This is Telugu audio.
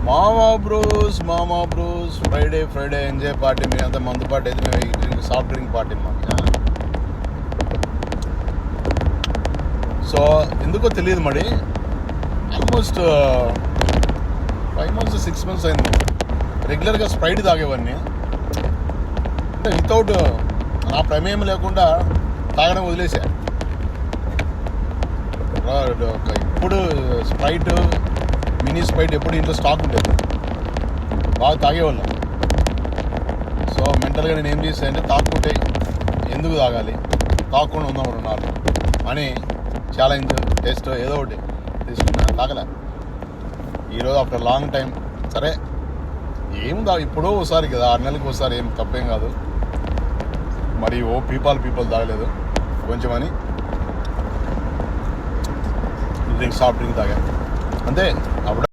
మామా బ్రూస్ ఫ్రైడే ఎంజాయ్ పార్టీ. మీ అంతా మందు పార్టీ అయితే మేము సాఫ్ట్ డ్రింక్ పార్టీ మాకు. సో ఎందుకో తెలియదు మరి, ఆల్మోస్ట్ 5 months 6 months అయింది రెగ్యులర్గా స్ప్రైట్ తాగేవాడిని. అంటే వితౌట్ నా ప్రమేయం లేకుండా తాగడం వదిలేసా. ఇప్పుడు స్ప్రైట్, మినీ స్ప్రైట్ ఎప్పుడు ఇంట్లో స్టాక్ ఉండేది, బాగా తాగేవాళ్ళం. సో మెంటల్గా నేను ఏం చేశానంటే తాక్కుంటే ఎందుకు తాగాలి, తాగకుండా ఉందాం 2 అని ఛాలెంజ్ టెస్ట్ ఏదో ఒకటి తీసుకున్నా. తాగలే. ఈరోజు ఆఫ్టర్ లాంగ్ టైం సరే ఏముందా, ఇప్పుడో ఒకసారి కదా, 6 నెలలకు ఒకసారి, ఏం తప్పేం కాదు. మరి పీపాల్ తాగలేదు కొంచెం అని సాఫ్ట్ డ్రింక్ తాగా అంతే. అప్పుడు